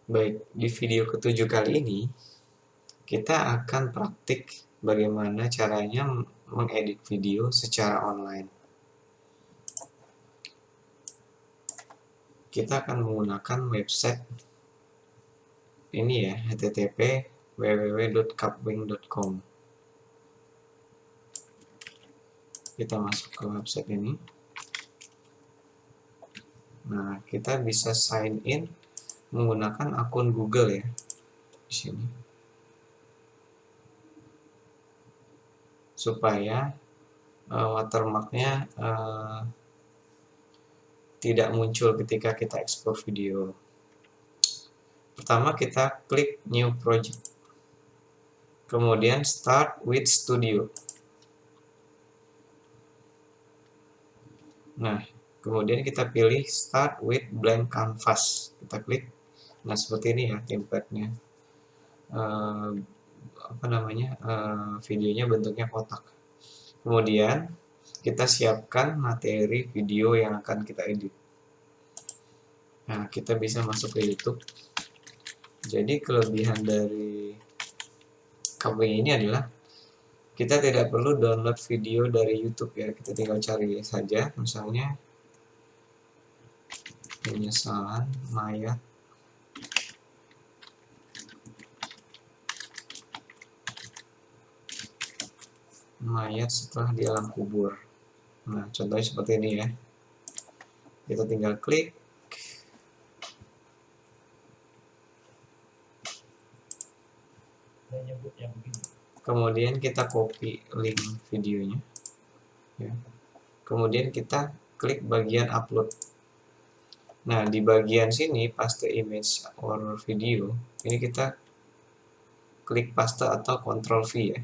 Baik, di video ketujuh kali ini kita akan praktik bagaimana caranya mengedit video secara online. Kita akan menggunakan website ini ya, http www.kapwing.com. Kita masuk ke website ini. Nah, kita bisa sign in menggunakan akun Google ya di sini. Supaya watermarknya tidak muncul ketika kita ekspor video. Pertama kita klik new project, kemudian start with studio. Nah, kemudian kita pilih start with blank canvas, kita klik. Nah, seperti ini ya template-nya. Videonya bentuknya kotak. Kemudian kita siapkan materi video yang akan kita edit. Nah, kita bisa masuk ke YouTube. Jadi kelebihan dari Kapwing ini adalah kita tidak perlu download video dari YouTube ya. Kita tinggal cari saja, misalnya penyesalan mayat setelah di alam kubur. Nah, contohnya seperti ini ya. Kita tinggal klik. Kemudian kita copy link videonya. Ya. Kemudian kita klik bagian upload. Nah, di bagian sini paste image or video, ini kita klik paste atau Ctrl V ya.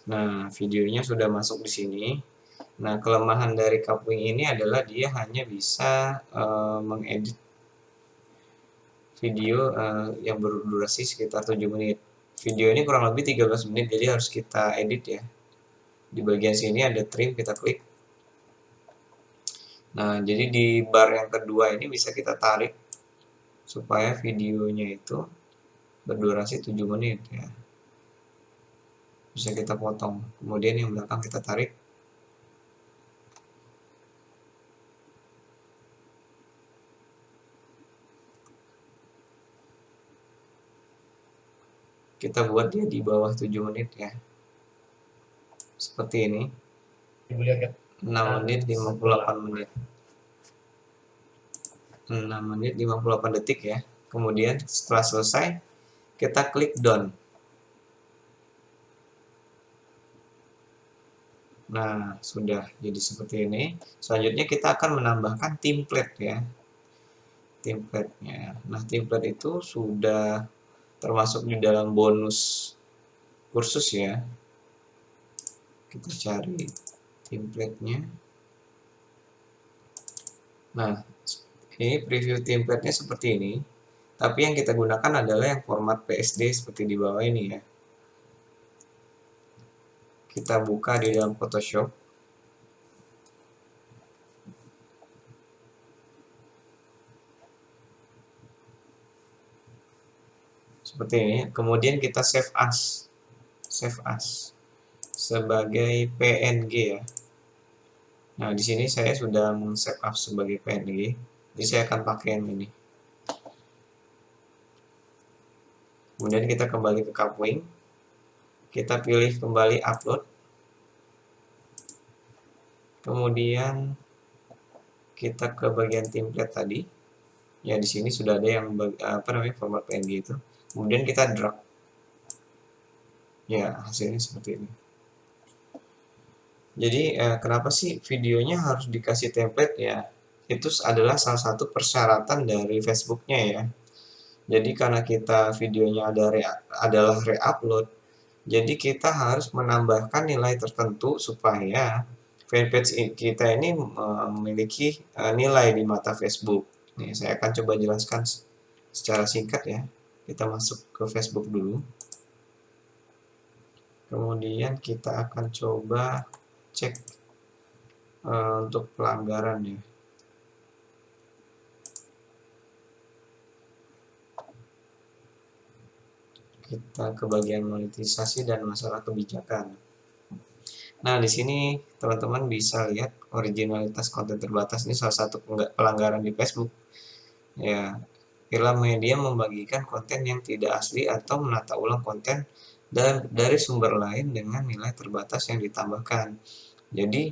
Nah, videonya sudah masuk di sini. Nah, kelemahan dari Kapwing ini adalah dia hanya bisa mengedit video yang berdurasi sekitar 7 menit. Video ini kurang lebih 13 menit, jadi harus kita edit ya. Di bagian sini ada trim, kita klik. Nah, jadi di bar yang kedua ini bisa kita tarik supaya videonya itu berdurasi 7 menit ya. Bisa kita potong. Kemudian yang belakang kita tarik. Kita buat dia di bawah 7 menit ya. Seperti ini. 6 menit 58 menit. 6 menit 58 detik ya. Kemudian setelah selesai kita klik done. Nah, sudah jadi seperti ini. Selanjutnya kita akan menambahkan template ya. Template-nya. Nah, template itu sudah termasuk di dalam bonus kursus ya. Kita cari template-nya. Nah, ini preview template-nya seperti ini. Tapi yang kita gunakan adalah yang format PSD seperti di bawah ini ya. Kita buka di dalam Photoshop. Seperti ini. Kemudian kita save as. Save as sebagai PNG ya. Nah, di sini saya sudah men-save as sebagai PNG. Jadi saya akan pakai yang ini. Kemudian kita kembali ke Kapwing. Kita pilih kembali upload. Kemudian kita ke bagian template tadi. Ya, di sini sudah ada yang format PNG itu. Kemudian kita drag. Ya, hasilnya seperti ini. Jadi kenapa sih videonya harus dikasih template ya? Itu adalah salah satu persyaratan dari Facebook-nya ya. Jadi karena kita videonya adalah re-upload, jadi kita harus menambahkan nilai tertentu supaya fanpage kita ini memiliki nilai di mata Facebook. Nih, saya akan coba jelaskan secara singkat ya. Kita masuk ke Facebook dulu. Kemudian kita akan coba cek untuk pelanggaran ya. Kita ke bagian monetisasi dan masalah kebijakan. Nah, di sini teman-teman bisa lihat originalitas konten terbatas ini salah satu pelanggaran di Facebook. Ya, bila media membagikan konten yang tidak asli atau menata ulang konten dari sumber lain dengan nilai terbatas yang ditambahkan. Jadi,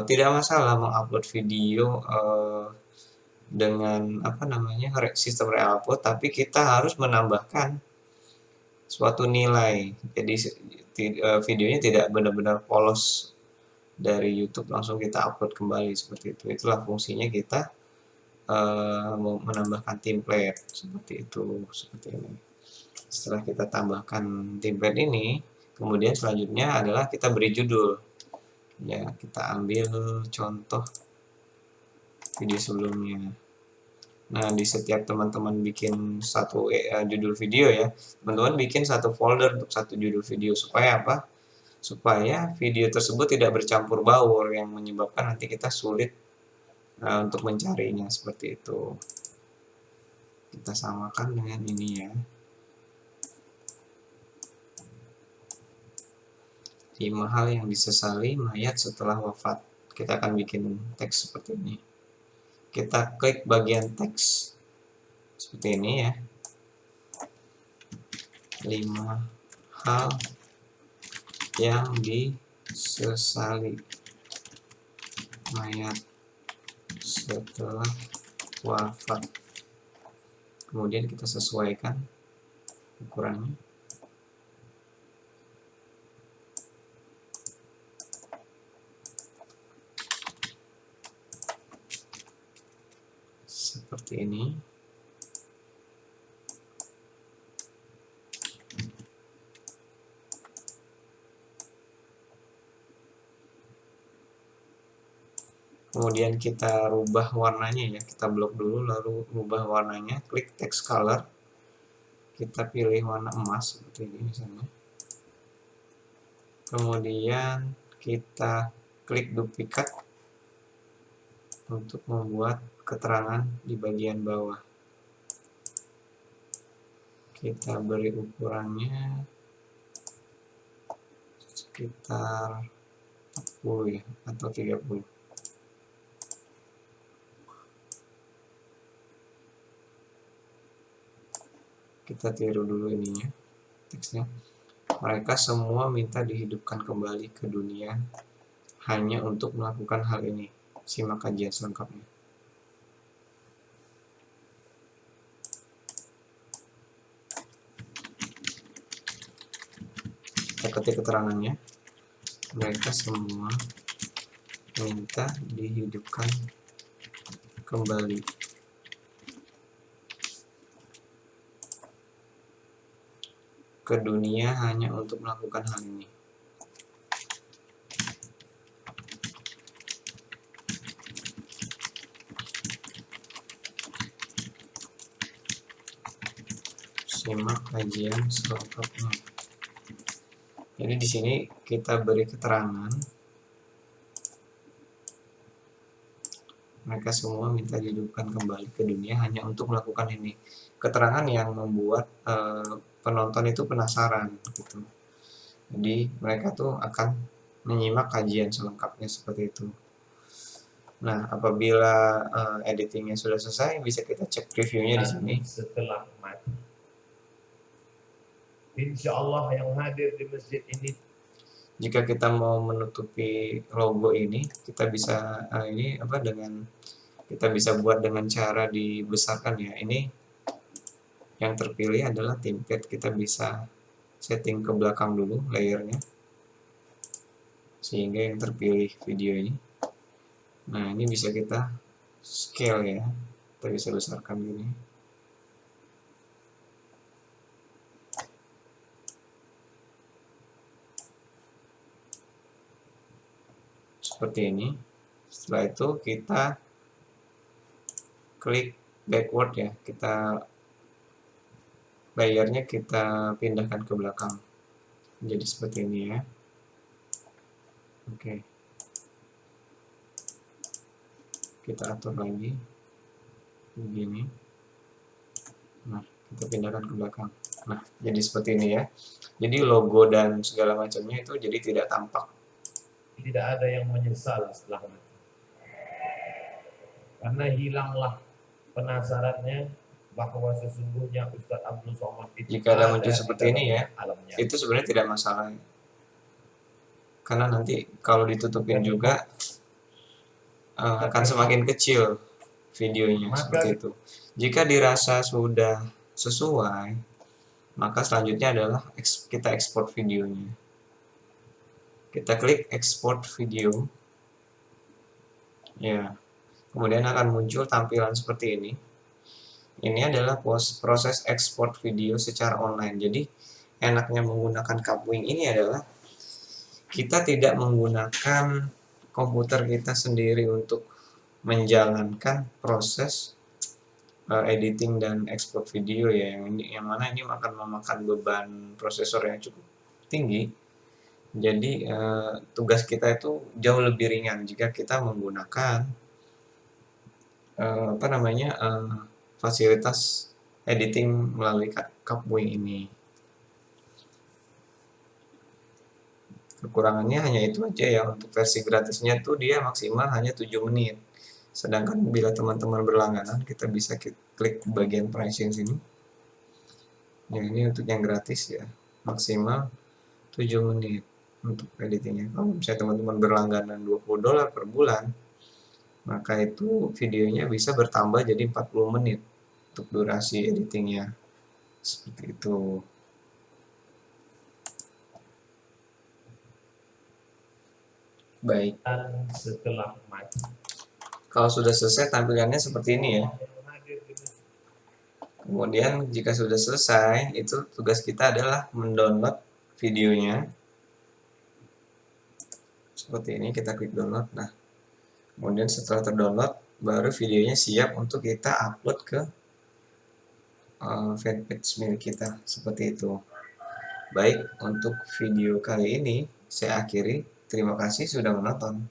tidak masalah mengupload video dengan apa namanya sistem reupload, tapi kita harus menambahkan suatu nilai. Jadi videonya tidak benar-benar polos dari YouTube langsung kita upload kembali seperti itu. Itulah fungsinya kita menambahkan template seperti itu, seperti ini. Setelah kita tambahkan template ini, kemudian selanjutnya adalah kita beri judul. Ya, kita ambil contoh video sebelumnya. Nah, di setiap teman-teman bikin satu judul video ya, teman-teman bikin satu folder untuk satu judul video supaya apa? Supaya video tersebut tidak bercampur baur yang menyebabkan nanti kita sulit untuk mencarinya seperti itu. Kita samakan dengan ini ya. 5 hal yang disesali mayat setelah wafat. Kita akan bikin teks seperti ini. Kita klik bagian teks seperti ini ya. 5 hal yang disesali mayat setelah wafat. Kemudian kita sesuaikan ukurannya. Seperti ini. Kemudian kita rubah warnanya ya, kita blok dulu lalu rubah warnanya, klik text color, kita pilih warna emas seperti ini misalnya. Kemudian kita klik duplikat untuk membuat keterangan di bagian bawah. Kita beri ukurannya sekitar 40 ya, atau 30. Kita tiru dulu ininya, teksnya. Mereka semua minta dihidupkan kembali ke dunia hanya untuk melakukan hal ini. Simak kajian selengkapnya. Kita ketik keterangannya. Mereka semua minta dihidupkan kembali. Ke dunia hanya untuk melakukan hal ini. Simak kajian selengkapnya. Jadi di sini kita beri keterangan. Mereka semua minta dihidupkan kembali ke dunia hanya untuk melakukan ini. Keterangan yang membuat penonton itu penasaran gitu. Jadi mereka tuh akan menyimak kajian selengkapnya seperti itu. Nah, apabila editingnya sudah selesai, bisa kita cek previewnya di sini. Setelah mati, insya Allah yang hadir di masjid ini. Jika kita mau menutupi logo ini, kita bisa kita bisa buat dengan cara dibesarkan ya. Ini yang terpilih adalah template. Kita bisa setting ke belakang dulu layernya sehingga yang terpilih video ini. Nah, ini bisa kita scale ya, kita bisa besarkan gini seperti ini. Setelah itu kita klik backward ya, kita layarnya kita pindahkan ke belakang Jadi seperti ini ya. Oke. Kita atur lagi. Begini. Nah, kita pindahkan ke belakang. Nah, jadi seperti ini ya. Jadi logo dan segala macamnya itu jadi tidak tampak. Tidak ada yang menyesal setelah mati. Karena hilanglah penasarannya bahwa sesungguhnya Ustadz Abdul Somad itu Jika ada muncul di seperti ini ya, dalam alamnya. itu sebenarnya tidak masalah. Karena nanti kalau ditutupin juga akan semakin kecil videonya seperti itu. Jika dirasa sudah sesuai, maka selanjutnya adalah kita ekspor videonya. Kita klik export video. Ya. Kemudian akan muncul tampilan seperti ini. Ini adalah proses ekspor video secara online. Jadi enaknya menggunakan Kapwing ini adalah kita tidak menggunakan komputer kita sendiri untuk menjalankan proses editing dan ekspor video ya, yang mana ini akan memakan beban prosesor yang cukup tinggi. Jadi tugas kita itu jauh lebih ringan jika kita menggunakan fasilitas editing melalui Kapwing ini. Kekurangannya hanya itu aja ya, untuk versi gratisnya tuh dia maksimal hanya 7 menit. Sedangkan bila teman-teman berlangganan, kita bisa klik bagian pricing sini. Ya, ini untuk yang gratis ya, maksimal 7 menit untuk editingnya. Kalau misalnya teman-teman berlangganan $20 per bulan, maka itu videonya bisa bertambah jadi 40 menit untuk durasi editingnya. Seperti itu. Baik. Dan setelah mati. Kalau sudah selesai tampilannya seperti ini ya. Kemudian jika sudah selesai, itu tugas kita adalah mendownload videonya. Seperti ini, kita klik download. Nah, kemudian setelah terdownload, baru videonya siap untuk kita upload ke fanpage milik kita. Seperti itu. Baik, untuk video kali ini saya akhiri. Terima kasih sudah menonton.